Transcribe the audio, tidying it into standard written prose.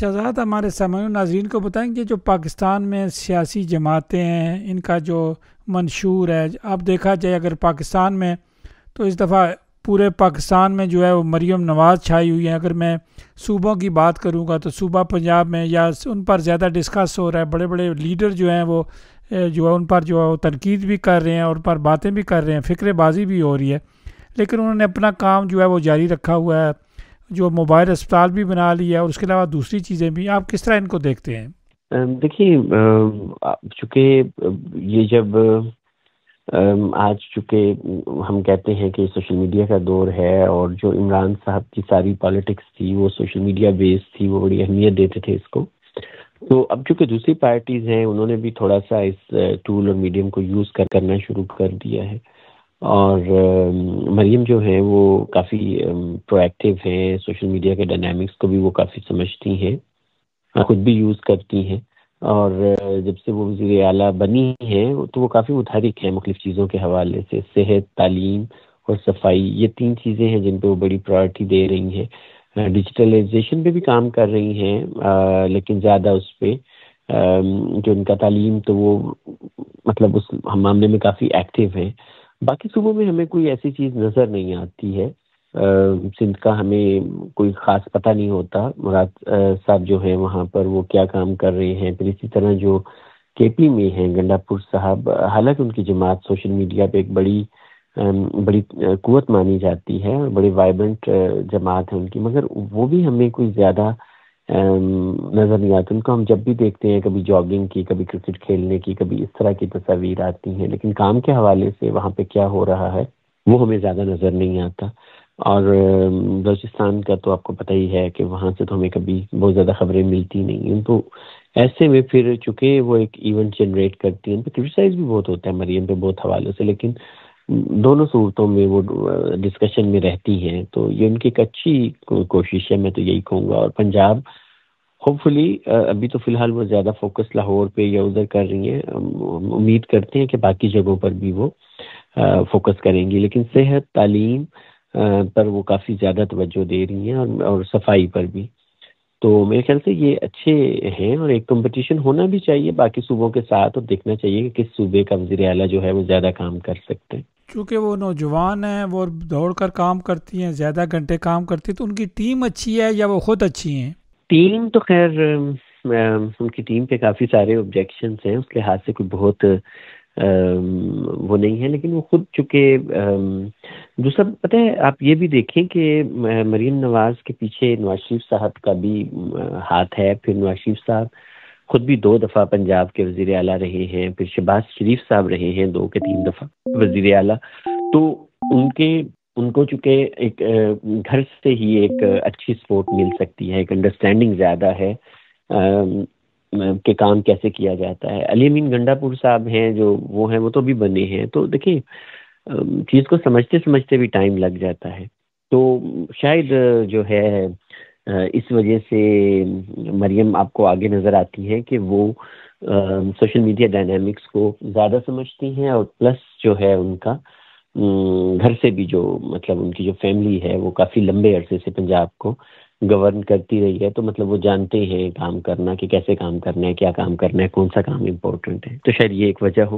شہزاد ہمارے سامعین و ناظرین کو بتائیں کہ جو پاکستان میں سیاسی جماعتیں ہیں ان کا جو منشور ہے، اب دیکھا جائے اگر پاکستان میں تو اس دفعہ پورے پاکستان میں جو ہے وہ مریم نواز چھائی ہوئی ہیں۔ اگر میں صوبوں کی بات کروں گا تو صوبہ پنجاب میں یا ان پر زیادہ ڈسکس ہو رہا ہے، بڑے بڑے لیڈر جو ہیں وہ جو ہے ان پر جو ہے وہ تنقید بھی کر رہے ہیں اور ان پر باتیں بھی کر رہے ہیں، فکر بازی بھی ہو رہی ہے، لیکن انہوں نے اپنا کام جو ہے وہ جاری رکھا ہوا ہے، جو موبائل اسپتال بھی بنا لیا ہے اور اس کے علاوہ دوسری چیزیں بھی۔ آپ کس طرح ان کو دیکھتے ہیں؟ دیکھیے، چونکہ یہ جب آج چونکہ ہم کہتے ہیں کہ سوشل میڈیا کا دور ہے اور جو عمران صاحب کی ساری پالیٹکس تھی وہ سوشل میڈیا بیس تھی، وہ بڑی اہمیت دیتے تھے اس کو، تو اب چونکہ دوسری پارٹیز ہیں انہوں نے بھی تھوڑا سا اس ٹول اور میڈیم کو یوز کرنا شروع کر دیا ہے، اور مریم جو ہیں وہ کافی پرو ایکٹیو ہیں، سوشل میڈیا کے ڈائنامکس کو بھی وہ کافی سمجھتی ہیں، خود بھی یوز کرتی ہیں، اور جب سے وہ وزیر اعلیٰ بنی ہیں تو وہ کافی متحرک ہیں مختلف چیزوں کے حوالے سے، صحت، تعلیم اور صفائی، یہ تین چیزیں ہیں جن پہ وہ بڑی پرائرٹی دے رہی ہیں۔ ڈیجیٹلائزیشن پہ بھی کام کر رہی ہیں، لیکن زیادہ اس پہ جو ان کا تعلیم تو وہ مطلب اس معاملے میں کافی ایکٹیو ہیں۔ باقی صوبوں میں ہمیں کوئی ایسی چیز نظر نہیں آتی ہے، سندھ کا ہمیں کوئی خاص پتہ نہیں ہوتا، مراد صاحب جو ہیں وہاں پر وہ کیا کام کر رہے ہیں۔ پھر اسی طرح جو کے پی میں ہیں گنڈا پور صاحب، حالانکہ ان کی جماعت سوشل میڈیا پہ ایک بڑی قوت مانی جاتی ہے، بڑی وائبرنٹ جماعت ہے ان کی، مگر وہ بھی ہمیں کوئی زیادہ نظر نہیں آتی۔ ان کو ہم جب بھی دیکھتے ہیں کبھی جاگنگ کی، کبھی کرکٹ کھیلنے کی، کبھی اس طرح کی تصاویر آتی ہیں، لیکن کام کے حوالے سے وہاں پہ کیا ہو رہا ہے وہ ہمیں زیادہ نظر نہیں آتا۔ اور بلوچستان کا تو آپ کو پتہ ہی ہے کہ وہاں سے تو ہمیں کبھی بہت زیادہ خبریں ملتی نہیں ہیں، تو ایسے میں پھر چونکہ وہ ایک ایونٹ جنریٹ کرتی ہیں، ان پہ کرٹیسائز بھی بہت ہوتا ہے مریم پہ بہت حوالوں سے، لیکن دونوں صورتوں میں وہ ڈسکشن میں رہتی ہیں، تو یہ ان کی ایک اچھی کوشش ہے، میں تو یہی کہوں گا۔ اور پنجاب ہوپ فلی ابھی تو فی الحال وہ زیادہ فوکس لاہور پہ یا ادھر کر رہی ہیں، امید کرتے ہیں کہ باقی جگہوں پر بھی وہ فوکس کریں گی، لیکن صحت، تعلیم پر وہ کافی زیادہ توجہ دے رہی ہیں، اور صفائی پر بھی، تو میرے خیال سے یہ اچھے ہیں، اور ایک کمپٹیشن ہونا بھی چاہیے باقی صوبوں کے ساتھ، اور دیکھنا چاہیے کہ کس صوبے کا وزیر اعلیٰ جو ہے وہ زیادہ کام کر سکتے ہیں۔ چونکہ وہ نوجوان ہیں، وہ دوڑ کر کام کرتی ہیں، زیادہ گھنٹے کام کرتی ہیں، تو ان کی ٹیم اچھی ہے یا وہ خود اچھی ہیں؟ ٹیم تو خیر ان کی ٹیم پہ کافی سارے آبجیکشنس ہیں، اس کے ہاتھ سے کوئی بہت وہ نہیں ہے، لیکن وہ خود چونکہ دوسرا پتہ ہے آپ یہ بھی دیکھیں کہ مریم نواز کے پیچھے نواز شریف صاحب کا بھی ہاتھ ہے، پھر نواز شریف صاحب خود بھی 2 دفعہ پنجاب کے وزیر اعلیٰ رہے ہیں، پھر شہباز شریف صاحب رہے ہیں 2 کے 3 دفعہ وزیر اعلیٰ، تو ان کو چونکہ ایک گھر سے ہی ایک اچھی سپورٹ مل سکتی ہے، ایک انڈرسٹینڈنگ زیادہ ہے کہ کام کیسے کیا جاتا ہے۔ علی امین گنڈا پور صاحب ہیں جو وہ ہیں، وہ تو بھی بنے ہیں، تو دیکھیں چیز کو سمجھتے سمجھتے بھی ٹائم لگ جاتا ہے، تو شاید جو ہے اس وجہ سے مریم آپ کو آگے نظر آتی ہے کہ وہ سوشل میڈیا ڈائنامکس کو زیادہ سمجھتی ہیں، اور پلس جو ہے ان کا گھر سے بھی جو مطلب ان کی جو فیملی ہے وہ کافی لمبے عرصے سے پنجاب کو گورن کرتی رہی ہے، تو مطلب وہ جانتے ہیں کام کرنا، کہ کیسے کام کرنا ہے، کیا کام کرنا ہے، کون سا کام امپورٹنٹ ہے، تو شاید یہ ایک وجہ ہو۔